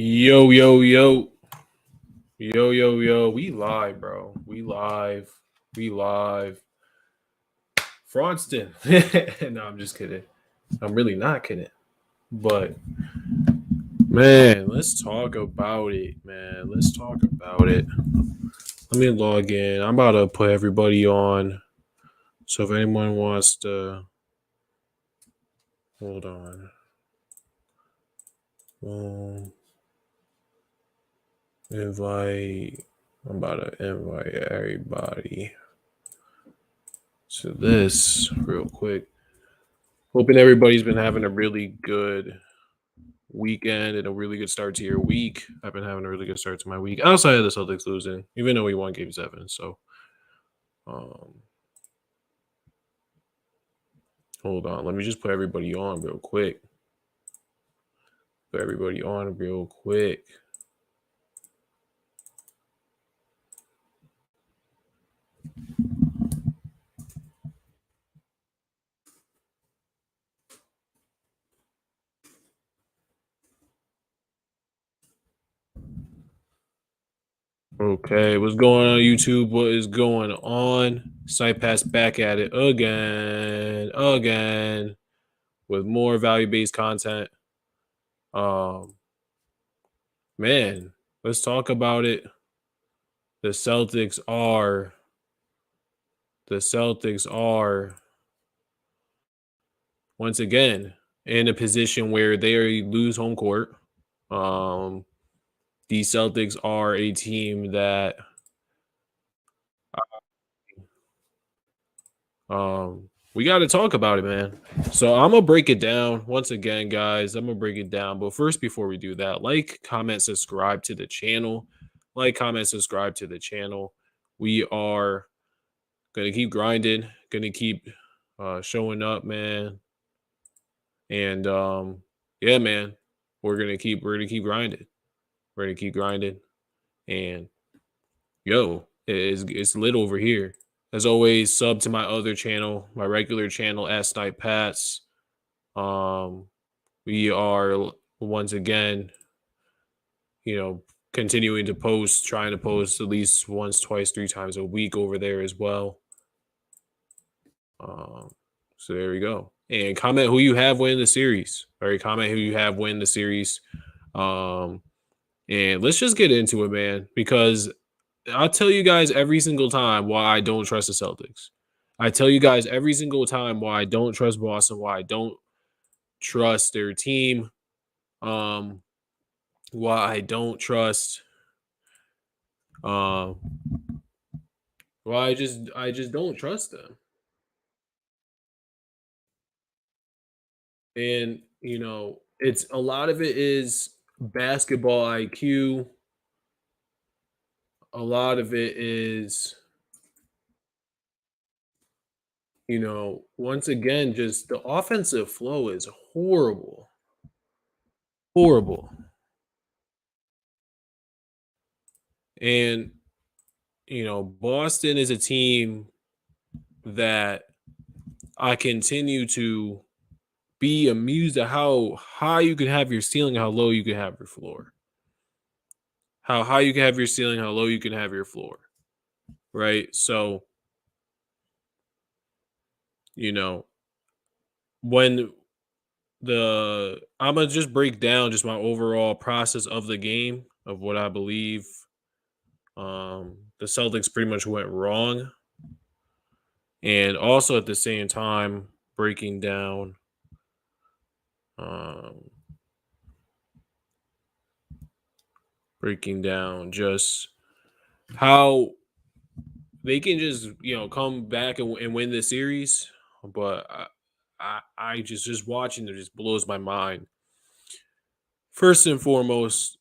Yo, yo, yo. Yo, yo, yo. We live, bro. We live. We live. Fraudston. No, I'm just kidding. I'm really not kidding. But, man, let's talk about it, man. Let's talk about it. Let me log in. I'm about to put everybody on. So if anyone wants to. Hold on. Invite. I'm about to invite everybody to this real quick. Hoping everybody's been having a really good weekend and a really good start to your week. I've been having a really good start to my week outside of the Celtics losing, even though we won Game 7. So, hold on. Let me just put everybody on real quick. Put everybody on real quick. Okay, what's going on YouTube? What is going on? Site Pass back at it again, with more value-based content. Man, let's talk about it. The Celtics are once again in a position where they lose home court. The Celtics are a team that we got to talk about it, man. So I'm gonna break it down once again, guys. I'm gonna break it down, but first, before we do that, like, comment, subscribe to the channel. Like, comment, subscribe to the channel. We are gonna keep grinding, gonna keep showing up, man. And yeah, man, we're gonna keep grinding. We're gonna keep grinding. And yo, it's lit over here. As always, sub to my other channel, my regular channel at Snipe Pats. We are once again, continuing to post, trying to post at least once, twice, 3 times a week over there as well. So there we go. And comment who you have win the series. All right, comment who you have win the series. And let's just get into it, man, because I'll tell you guys every single time why I don't trust the Celtics. I tell you guys every single time why I don't trust Boston, why I don't trust their team, why I don't trust, why I just don't trust them. And it's a lot of it is basketball IQ. A lot of it is, once again, just the offensive flow is horrible. Horrible. And, Boston is a team that I continue to be amused at how high you can have your ceiling, how low you can have your floor. How high you can have your ceiling, how low you can have your floor. Right? So, when I'm gonna just break down just my overall process of the game of what I believe the Celtics pretty much went wrong, and also at the same time breaking down just how they can just come back and win the series, but I just watching it just blows my mind. First and foremost,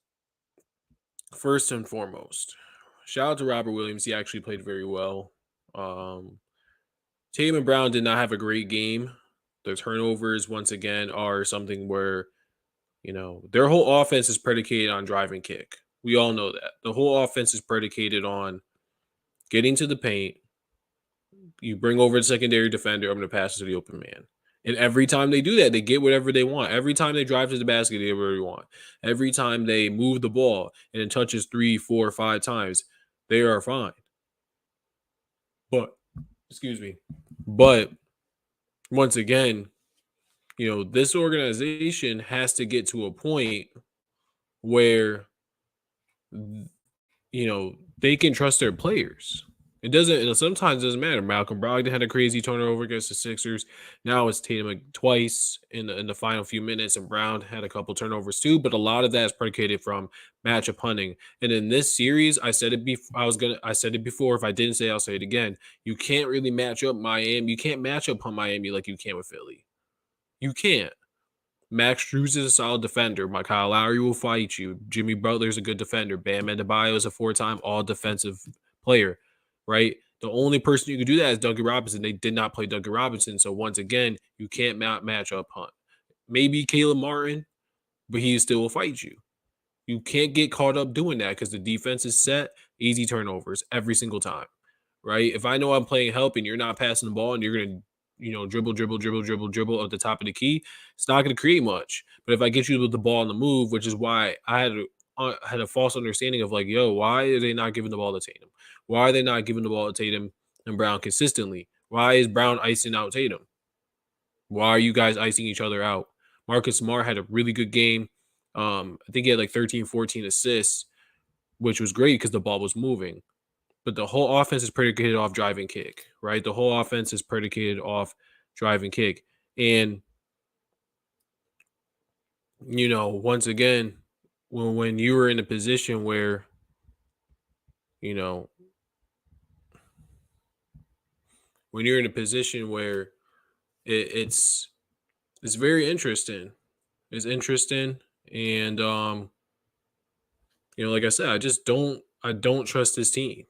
shout out to Robert Williams. He actually played very well. Tatum and Brown did not have a great game. Their turnovers, once again, are something where, their whole offense is predicated on drive and kick. We all know that. The whole offense is predicated on getting to the paint. You bring over the secondary defender, I'm going to pass it to the open man. And every time they do that, they get whatever they want. Every time they drive to the basket, they get whatever they want. Every time they move the ball and it touches 3, 4, 5 times, they are fine. But excuse me. But once again, this organization has to get to a point where they can trust their players. It doesn't. Sometimes it doesn't matter. Malcolm Brogdon had a crazy turnover against the Sixers. Now it's Tatum twice in the final few minutes, and Brown had a couple turnovers too. But a lot of that is predicated from matchup hunting. And in this series, I said it before. I said it before. If I didn't say it, I'll say it again. You can't really match up Miami. You can't match up on Miami like you can with Philly. You can't. Max Strus is a solid defender. Kyle Lowry will fight you. Jimmy Butler is a good defender. Bam Adebayo is a 4-time all-defensive player, right? The only person you can do that is Duncan Robinson. They did not play Duncan Robinson, so once again, you can't match up Hunt. Maybe Caleb Martin, but he still will fight you. You can't get caught up doing that because the defense is set, easy turnovers every single time, right? If I know I'm playing help and you're not passing the ball and you're going to dribble at the top of the key, it's not going to create much. But if I get you with the ball on the move, which is why I had a false understanding of like, why are they not giving the ball to Tatum? Why are they not giving the ball to Tatum and Brown consistently? Why is Brown icing out Tatum? Why are you guys icing each other out? Marcus Smart had a really good game. I think he had like 13, 14 assists, which was great because the ball was moving. But the whole offense is predicated off drive and kick, right? The whole offense is predicated off drive and kick. And, once again, when you were in a position where, when you're in a position where it's very interesting. It's interesting. And, like I said, I don't trust this team.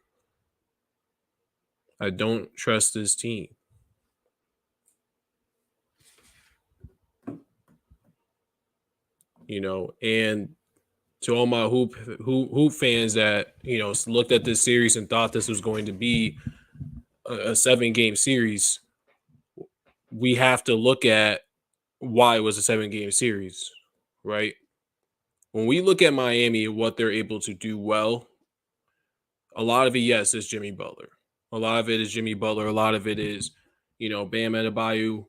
I don't trust this team. And to all my hoop fans that, looked at this series and thought this was going to be a 7-game series, we have to look at why it was a 7-game series, right? When we look at Miami and what they're able to do well, a lot of it, yes, is Jimmy Butler. A lot of it is Jimmy Butler. A lot of it is, Bam Adebayo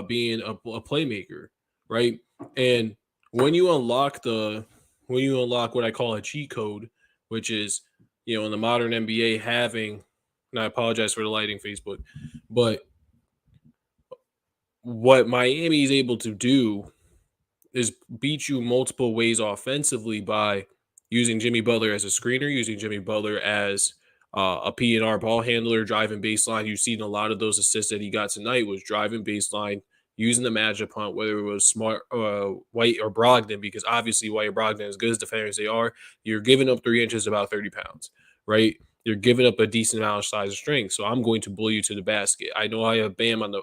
being a playmaker, right? And when you unlock what I call a cheat code, which is, in the modern NBA having, and I apologize for the lighting, Facebook, but what Miami is able to do is beat you multiple ways offensively by using Jimmy Butler as a screener, using Jimmy Butler as a P&R ball handler, driving baseline. You've seen a lot of those assists that he got tonight was driving baseline, using the matchup hunt, whether it was Smart, White, or Brogdon, because obviously White or Brogdon, as good as defenders as they are, you're giving up 3 inches, about 30 pounds, right? You're giving up a decent amount of size and strength. So I'm going to bully you to the basket. I know I have Bam and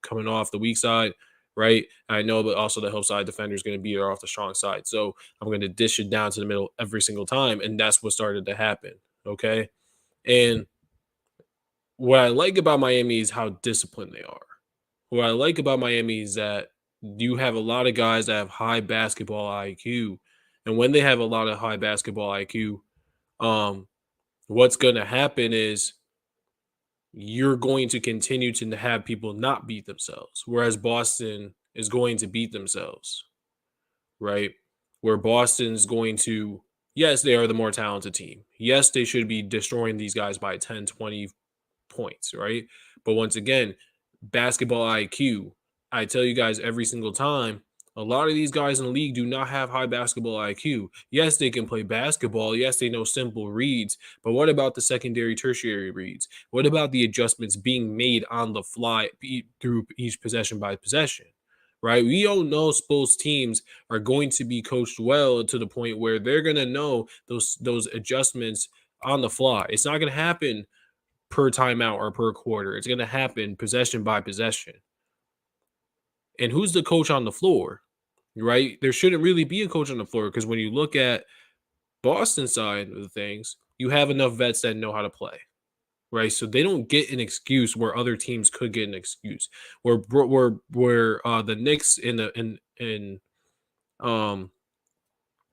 coming off the weak side, right? I know, but also the help side defender is going to be there off the strong side. So I'm going to dish it down to the middle every single time. And that's what started to happen. Okay. And what I like about Miami is how disciplined they are. What I like about Miami is that you have a lot of guys that have high basketball IQ. And when they have a lot of high basketball IQ, what's going to happen is you're going to continue to have people not beat themselves, whereas Boston is going to beat themselves, right? Where Boston's going to, yes, they are the more talented team. Yes, they should be destroying these guys by 10, 20 points, right? But once again, basketball IQ, I tell you guys every single time, a lot of these guys in the league do not have high basketball IQ. Yes, they can play basketball. Yes, they know simple reads. But what about the secondary, tertiary reads? What about the adjustments being made on the fly through each possession by possession? Right? We don't know both teams are going to be coached well to the point where they're going to know those adjustments on the fly. It's not going to happen per timeout or per quarter. It's going to happen possession by possession. And who's the coach on the floor? Right? There shouldn't really be a coach on the floor because when you look at Boston side of the things, you have enough vets that know how to play. right? So they don't get an excuse where other teams could get an excuse. Where the Knicks um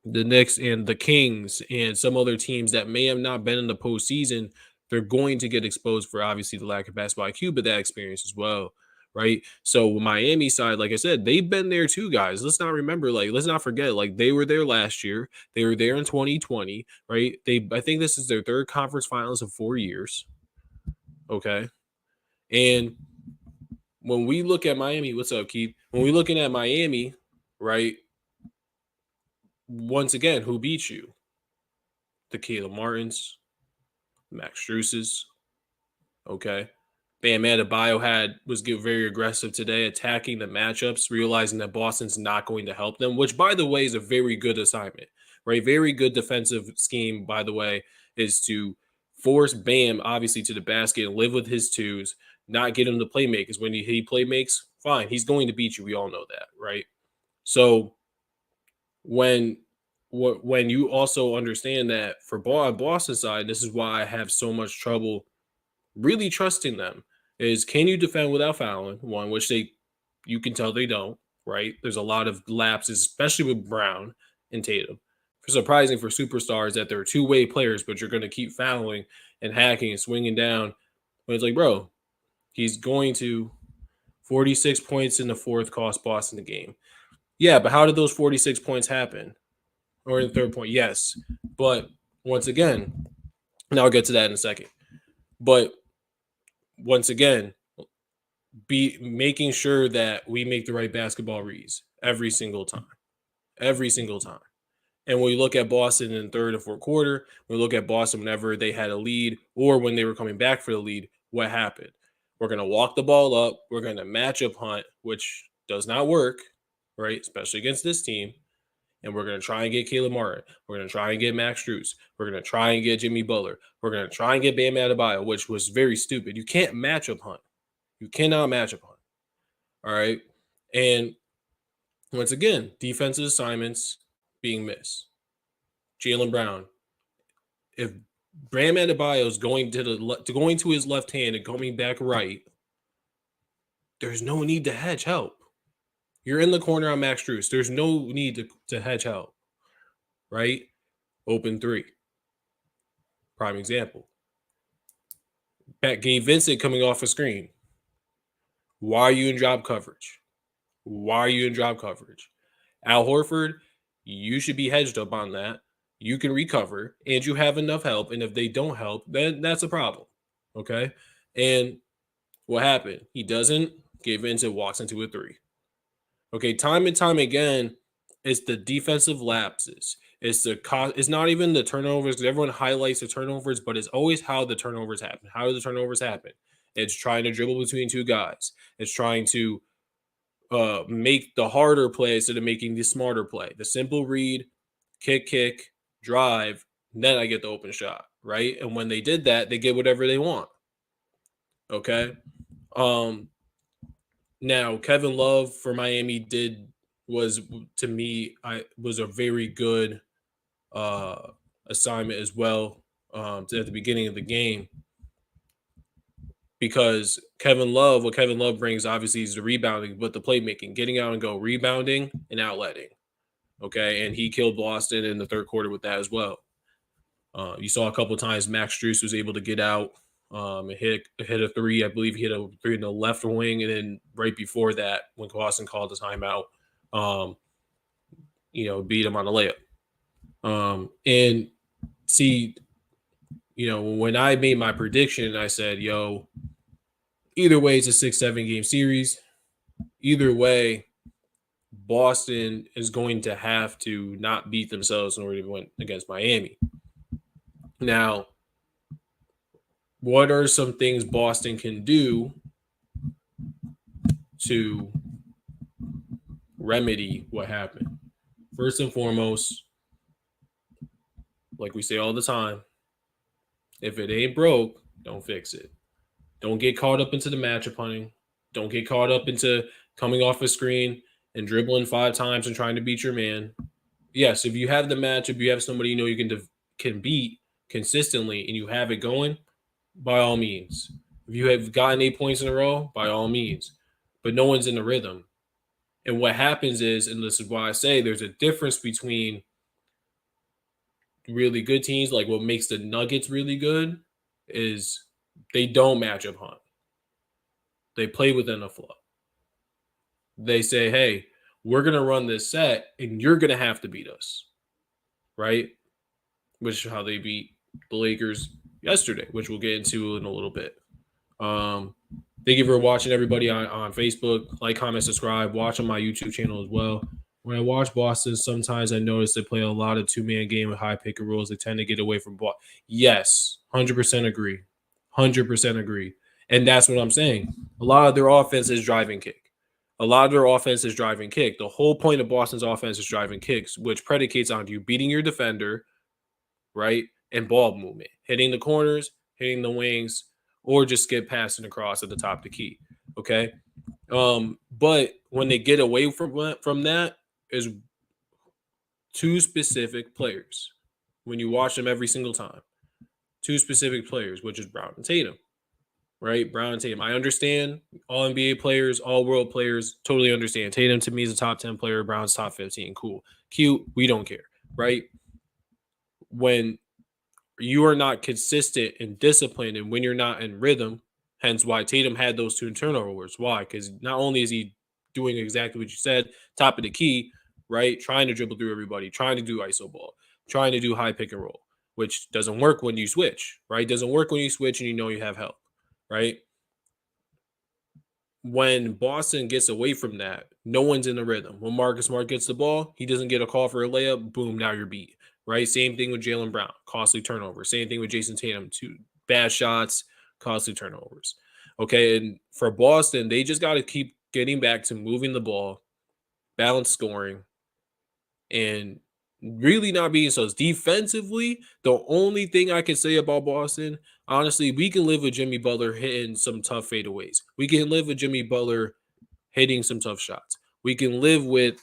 the Knicks and the Kings and some other teams that may have not been in the postseason, they're going to get exposed for obviously the lack of basketball IQ, but that experience as well, right? So Miami side, like I said, they've been there too, guys. Let's not forget, like they were there last year. They were there in 2020, right? I think this is their third conference finals in 4 years. Okay. And when we look at Miami, what's up, Keith? When we're looking at Miami, right? Once again, who beat you? The Caleb Martins, Max Struess's. Okay. Bam Adebayo was very aggressive today, attacking the matchups, realizing that Boston's not going to help them, which, by the way, is a very good assignment, right? Very good defensive scheme, by the way, is to force Bam, obviously, to the basket and live with his twos, not get him to play make. Because when he play makes, fine, he's going to beat you. We all know that, right? So when you also understand that for Boston side, this is why I have so much trouble really trusting them is can you defend without fouling? One, which you can tell they don't, right? There's a lot of lapses, especially with Brown and Tatum. Surprising for superstars that they're two-way players, but you're going to keep fouling and hacking and swinging down. But it's like, bro, he's going to 46 points in the fourth cost Boston the game. Yeah, but how did those 46 points happen? Or in the third point, yes. But once again, and I'll get to that in a second. But once again, be making sure that we make the right basketball reads every single time. Every single time. And when we look at Boston in the third and fourth quarter, we look at Boston whenever they had a lead or when they were coming back for the lead, what happened? We're going to walk the ball up. We're going to matchup hunt, which does not work, right? Especially against this team. And we're going to try and get Caleb Martin. We're going to try and get Max Strus. We're going to try and get Jimmy Butler. We're going to try and get Bam Adebayo, which was very stupid. You can't matchup hunt. You cannot matchup hunt. All right. And once again, defensive assignments being missed. Jaylen Brown. If Bam Adebayo is going to his left hand and coming back right, there's no need to hedge help. You're in the corner on Max Strus. There's no need to hedge help. Right? Open three. Prime example. Gabe Vincent coming off a screen. Why are you in drop coverage? Al Horford, you should be hedged up on that. You can recover, and you have enough help. And if they don't help, then that's a problem. Okay? And what happened? He doesn't. Gabe Vincent walks into a three. Okay, time and time again, it's the defensive lapses. It's not even the turnovers, because everyone highlights the turnovers, but it's always how the turnovers happen. How do the turnovers happen? It's trying to dribble between two guys. It's trying to make the harder play instead of making the smarter play. The simple read, kick, drive, then I get the open shot, right? And when they did that, they get whatever they want. Okay? Now, Kevin Love for Miami was a very good assignment as well at the beginning of the game, because what Kevin Love brings obviously is the rebounding, but the playmaking, getting out and go, rebounding and outletting. Okay, and he killed Boston in the third quarter with that as well. You saw a couple of times Max Strus was able to get out and hit a three. I believe he hit a three in the left wing, and then right before that, when Boston called the timeout, beat him on the layup. And see, when I made my prediction, I said, either way, it's a 6-7 game series. Either way, Boston is going to have to not beat themselves in order to win against Miami. Now, what are some things Boston can do to remedy what happened? First and foremost, like we say all the time, if it ain't broke, don't fix it. Don't get caught up into the matchup hunting. Don't get caught up into coming off a screen and dribbling 5 times and trying to beat your man. Yes, if you have the matchup, you have somebody you can beat consistently, and you have it going, by all means. If you have gotten 8 points in a row, by all means. But no one's in the rhythm. And what happens is, and this is why I say there's a difference between really good teams, like what makes the Nuggets really good is they don't match up hunt. They play within the flow. They say, hey, we're going to run this set and you're going to have to beat us. Right? Which is how they beat the Lakers yesterday, which we'll get into in a little bit. Thank you for watching, everybody on Facebook. Like, comment, subscribe. Watch on my YouTube channel as well. When I watch Boston, sometimes I notice they play a lot of two-man game with high pick and rolls. They tend to get away from ball. Yes, 100% agree. 100% agree. And that's what I'm saying. A lot of their offense is driving kick. A lot of their offense is driving kick. The whole point of Boston's offense is driving kicks, which predicates on you beating your defender, right? And ball movement, hitting the corners, hitting the wings, or just skip passing across at the top of the key. Okay. But when they get away from that is two specific players. When you watch them every single time, two specific players, which is Brown and Tatum. Right? Brown and Tatum. I understand all NBA players, all world players, totally understand. Tatum to me is a top 10 player, Brown's top 15. Cool. Cute. We don't care. Right? When you are not consistent and disciplined, and when you're not in rhythm, hence why Tatum had those two turnovers. Why? Because not only is he doing exactly what you said, top of the key, right? Trying to dribble through everybody, trying to do iso ball, trying to do high pick and roll, which doesn't work when you switch, right? Doesn't work when you switch and you know you have help, right? When Boston gets away from that, no one's in the rhythm. When Marcus Smart gets the ball, he doesn't get a call for a layup. Boom, now you're beat. Right? Same thing with Jaylen Brown, costly turnover. Same thing with Jason Tatum, two bad shots, costly turnovers. Okay, and for Boston, they just got to keep getting back to moving the ball, balanced scoring, and really not being so defensively. The only thing I can say about Boston, honestly, we can live with Jimmy Butler hitting some tough fadeaways. We can live with Jimmy Butler hitting some tough shots. We can live with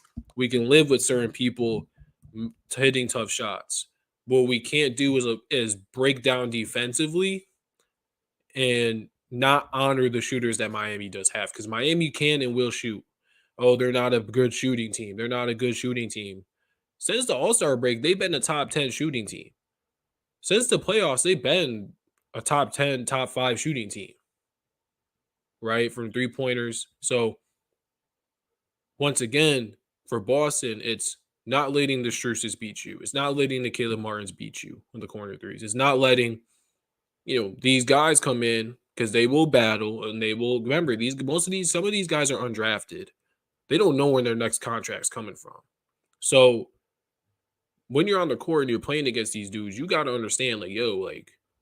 certain people hitting tough shots. What we can't do is break down defensively and not honor the shooters that Miami does have, because Miami can and will shoot. Oh, they're not a good shooting team. They're not a good shooting team. Since the All-Star break, they've been a top 10 shooting team. Since the playoffs, they've been a top 10, top 5 shooting team, right? From three-pointers. So, once again, for Boston, it's not letting the Struces beat you. It's not letting the Caleb Martins beat you on the corner threes. It's not letting, these guys come in, because they will battle and they will remember some of these guys are undrafted. They don't know when their next contract's coming from. So when you're on the court and you're playing against these dudes, you got to understand,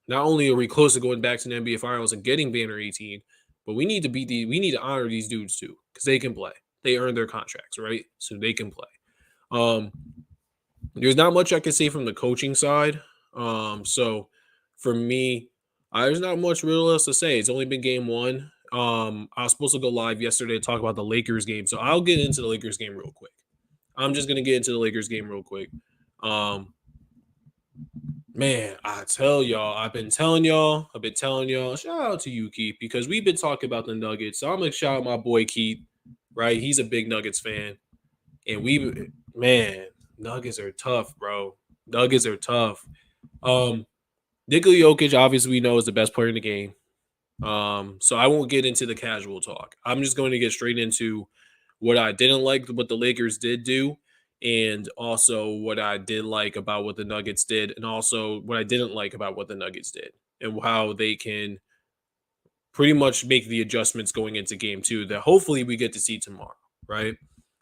not only are we close to going back to the NBA Finals and getting Banner 18, but we need to honor these dudes too, because they can play. They earn their contracts, right? So they can play. There's not much I can say from the coaching side. So for me, there's not much real else to say. It's only been game one. I was supposed to go live yesterday to talk about the Lakers game, so I'll get into the Lakers game real quick. I'm just gonna get into the Lakers game real quick. Man, I've been telling y'all. Shout out to you, Keith, because we've been talking about the Nuggets. So I'm gonna shout out my boy Keith, right? He's a big Nuggets fan, and Nuggets are tough, bro. Nuggets are tough. Nikola Jokic, obviously, we know is the best player in the game. So I won't get into the casual talk. I'm just going to get straight into what I didn't like, what the Lakers did do, and also what I did like about what the Nuggets did, and also what I didn't like about what the Nuggets did, and how they can pretty much make the adjustments going into game two that hopefully we get to see tomorrow, right?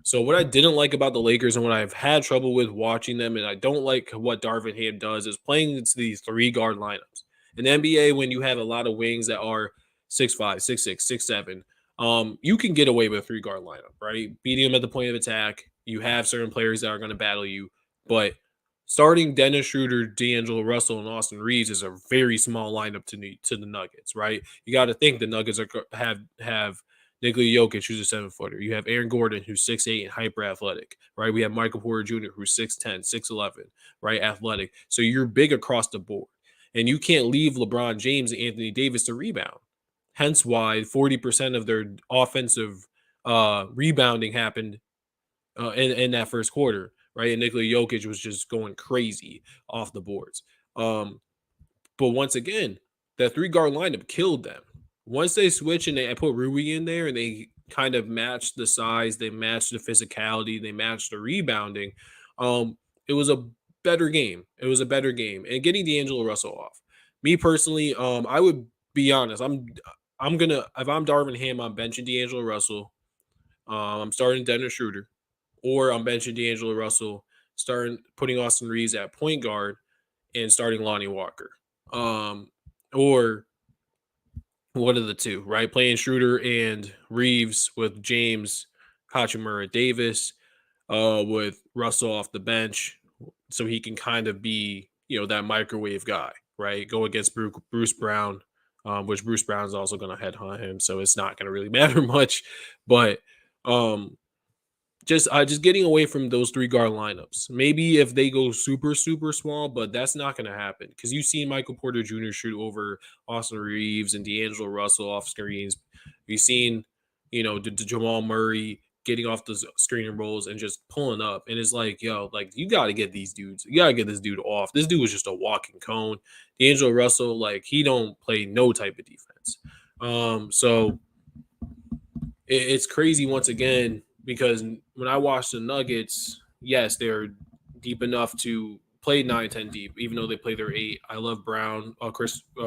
So what I didn't like about the Lakers and what I've had trouble with watching them, and I don't like what Darvin Ham does, is playing into these 3-guard lineups. In the NBA, when you have a lot of wings that are 6'5", 6'6", 6'7", you can get away with a 3-guard lineup, right? Beating them at the point of attack. You have certain players that are going to battle you, but starting Dennis Schroeder, D'Angelo Russell, and Austin Reeves is a very small lineup to the Nuggets, right? You got to think the Nuggets have Nikola Jokic, who's a 7-footer. You have Aaron Gordon, who's 6'8" and hyper athletic, right? We have Michael Porter Jr., who's 6'10", 6'11", right? Athletic. So you're big across the board. And you can't leave LeBron James and Anthony Davis to rebound. Hence why 40% of their offensive rebounding happened in that first quarter, right? And Nikola Jokic was just going crazy off the boards. But once again, that three guard lineup killed them. Once they switch and they put Rui in there and they kind of matched the size, they matched the physicality, they matched the rebounding. It was a better game. It was a better game. And getting D'Angelo Russell off. Me personally, I would be honest. I'm gonna if I'm Darvin Ham, I'm benching D'Angelo Russell. I'm starting Dennis Schroeder, or I'm benching D'Angelo Russell, starting putting Austin Reeves at point guard, and starting Lonnie Walker. Or one of the two, right? Playing Schroeder and Reeves with James, Hachimura Davis, with Russell off the bench, so he can kind of be, that microwave guy, right? Go against Bruce Brown, which Bruce Brown is also going to headhunt him, so it's not going to really matter much. But just getting away from those three guard lineups. Maybe if they go super, super small, but that's not going to happen because you've seen Michael Porter Jr. shoot over Austin Reeves and D'Angelo Russell off screens. You've seen, Jamal Murray getting off the screen and rolls and just pulling up. And it's like, you got to get these dudes. You got to get this dude off. This dude was just a walking cone. D'Angelo Russell, he don't play no type of defense. So it's crazy once again. Because when I watch the Nuggets, yes, they're deep enough to play 9-10 deep, even though they play their 8. I love Brown,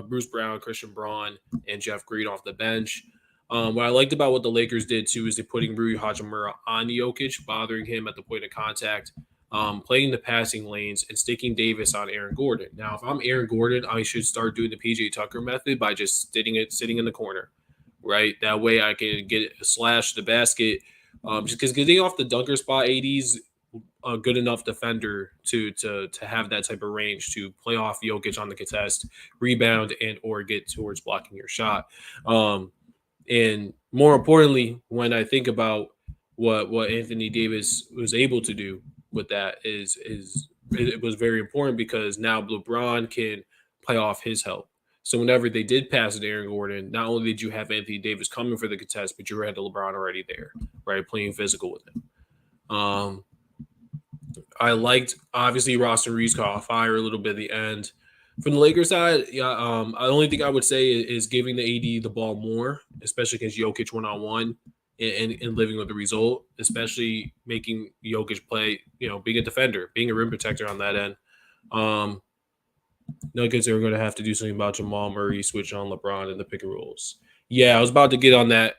Bruce Brown, Christian Braun, and Jeff Green off the bench. What I liked about what the Lakers did, too, is they're putting Rui Hachimura on Jokic, bothering him at the point of contact, playing the passing lanes, and sticking Davis on Aaron Gordon. Now, if I'm Aaron Gordon, I should start doing the PJ Tucker method by just sitting in the corner, right? That way I can get slash the basket. Just because getting off the dunker spot, AD's a good enough defender to have that type of range to play off Jokic on the contest, rebound, and or get towards blocking your shot. And more importantly, when I think about what Anthony Davis was able to do with that is it was very important because now LeBron can play off his help. So whenever they did pass it to Aaron Gordon, not only did you have Anthony Davis coming for the contest, but you had LeBron already there, right, playing physical with him. I liked, obviously, Ross and Reeves caught fire a little bit at the end. From the Lakers side, the only thing I would say is giving the AD the ball more, especially against Jokic one-on-one and living with the result, especially making Jokic play, being a defender, being a rim protector on that end. Nuggets are going to have to do something about Jamal Murray switch on LeBron and the pick and rolls. Yeah, I was about to get on that.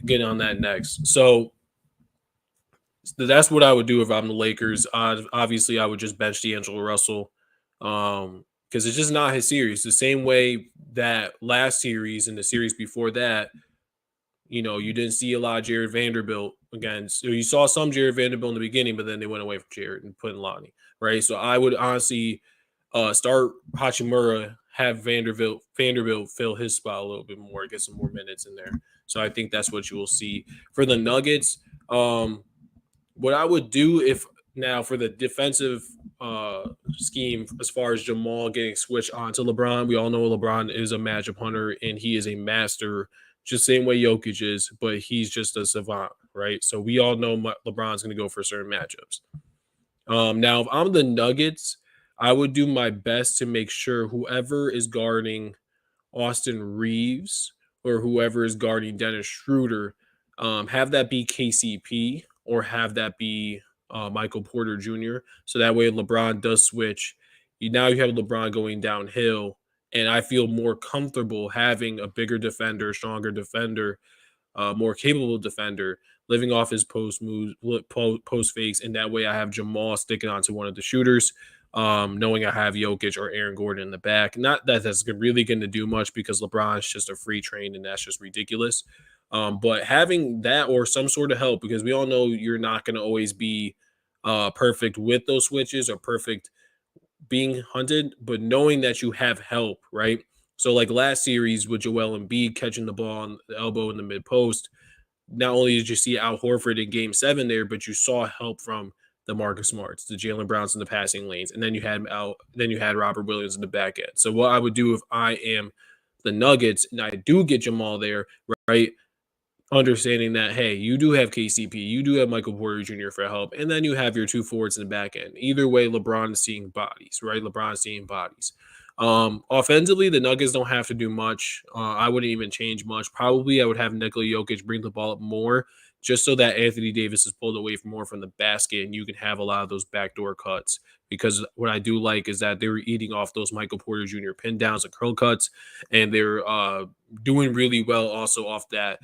Get on that next. So that's what I would do if I'm the Lakers. Obviously, I would just bench D'Angelo Russell because it's just not his series. The same way that last series and the series before that, you didn't see a lot of Jared Vanderbilt against. You saw some Jared Vanderbilt in the beginning, but then they went away from Jared and put in Lonnie, right? So I would honestly start Hachimura, have Vanderbilt fill his spot a little bit more, get some more minutes in there. So I think that's what you will see for the Nuggets. What I would do if now for the defensive scheme, as far as Jamal getting switched onto LeBron, we all know LeBron is a matchup hunter and he is a master, just same way Jokic is, but he's just a savant, right? So we all know LeBron's going to go for certain matchups. Now, if I'm the Nuggets, I would do my best to make sure whoever is guarding Austin Reeves or whoever is guarding Dennis Schroeder, have that be KCP or have that be Michael Porter Jr. So that way LeBron does switch. Now you have LeBron going downhill, and I feel more comfortable having a bigger defender, stronger defender, more capable defender living off his post moves, post fakes, and that way I have Jamal sticking onto one of the shooters, knowing I have Jokic or Aaron Gordon in the back. Not that that's really going to do much because LeBron's just a free train and that's just ridiculous. But having that or some sort of help, because we all know you're not going to always be perfect with those switches or perfect being hunted, but knowing that you have help, right? So like last series with Joel Embiid catching the ball on the elbow in the mid post, not only did you see Al Horford in Game 7 there, but you saw help from the Marcus Smarts, the Jaylen Browns in the passing lanes, and then you had Robert Williams in the back end. So what I would do if I am the Nuggets and I do get Jamal there, right? Understanding that, hey, you do have KCP, you do have Michael Porter Jr. for help, and then you have your two forwards in the back end. Either way, LeBron is seeing bodies, right? LeBron is seeing bodies. Offensively, the Nuggets don't have to do much. I wouldn't even change much. Probably I would have Nikola Jokic bring the ball up more just so that Anthony Davis is pulled away from more from the basket and you can have a lot of those backdoor cuts. Because what I do like is that they were eating off those Michael Porter Jr. pin downs and curl cuts, and they're doing really well also off that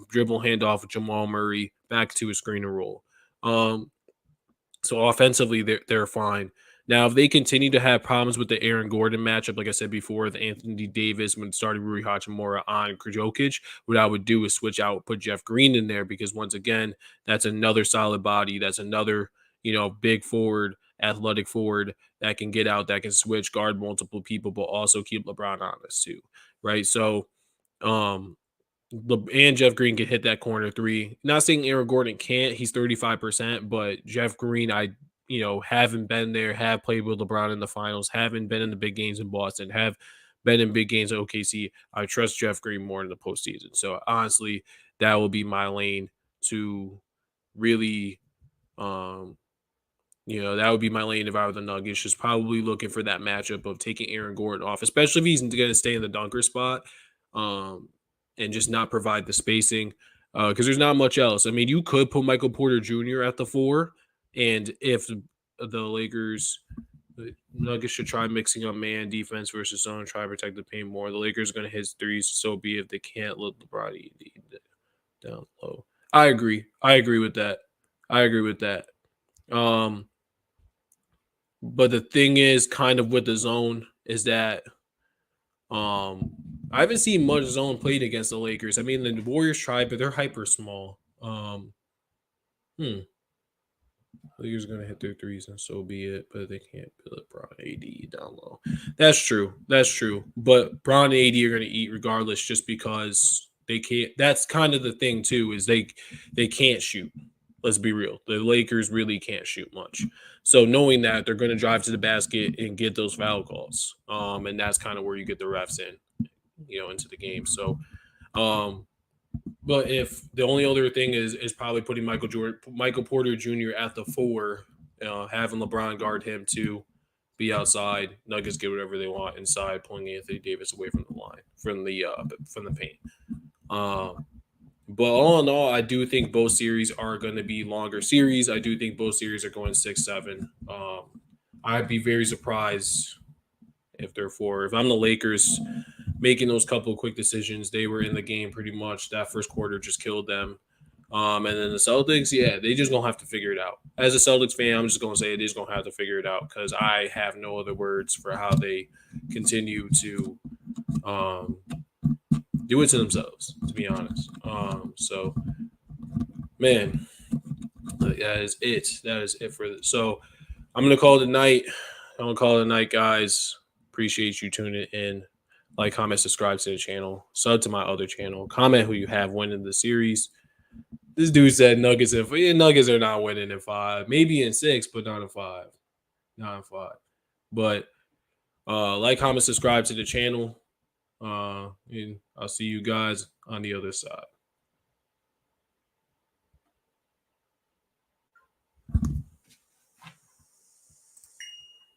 dribble handoff with Jamal Murray back to a screen and roll. So offensively, they're fine. Now, if they continue to have problems with the Aaron Gordon matchup, like I said before, the Anthony Davis when starting Rui Hachimura on Jokic, what I would do is switch out, put Jeff Green in there because once again, that's another solid body. That's another, big forward, athletic forward that can get out, that can switch, guard multiple people, but also keep LeBron honest too, right? So, and Jeff Green can hit that corner three. Not saying Aaron Gordon can't. He's 35%, but Jeff Green, haven't been there, have played with LeBron in the finals, haven't been in the big games in Boston, have been in big games at OKC. I trust Jeff Green more in the postseason. So honestly, that will be my lane to really, that would be my lane if I were the Nuggets. Just probably looking for that matchup of taking Aaron Gordon off, especially if he's going to stay in the dunker spot. And just not provide the spacing because there's not much else. I mean, you could put Michael Porter Jr. at the 4, and if the Nuggets should try mixing up man defense versus zone, try to protect the paint more. The Lakers are going to hit threes, so be it. If they can't let LeBron eat down low. I agree with that. But the thing is, kind of with the zone, is that I haven't seen much zone played against the Lakers. I mean, the Warriors tried, but they're hyper small. Lakers are going to hit their threes, and so be it. But they can't put LeBron AD down low. That's true. But Bron and AD are going to eat regardless, just because they can't. That's kind of the thing too, is they can't shoot. Let's be real. The Lakers really can't shoot much. So knowing that, they're going to drive to the basket and get those foul calls. And that's kind of where you get the refs in, into the game. So, but if the only other thing is probably putting Michael Porter Jr. at the 4, having LeBron guard him to be outside. Nuggets get whatever they want inside, pulling Anthony Davis away from the line, from the paint. But all in all, I do think both series are going to be longer series. I do think both series are going 6-7. I'd be very surprised if they're 4. If I'm the Lakers making those couple of quick decisions, they were in the game pretty much. That first quarter just killed them. And then the Celtics, they just going to have to figure it out. As a Celtics fan, I'm just going to say they're just going to have to figure it out because I have no other words for how they continue to do it to themselves, to be honest. So, man, that is it. That is it for this. So, I'm going to call it a night. Guys. Appreciate you tuning in. Like, comment, subscribe to the channel. Sub to my other channel. Comment who you have winning the series. This dude said Nuggets are not winning in 5. Maybe in 6, but not in 5. But like, comment, subscribe to the channel. And I'll see you guys on the other side.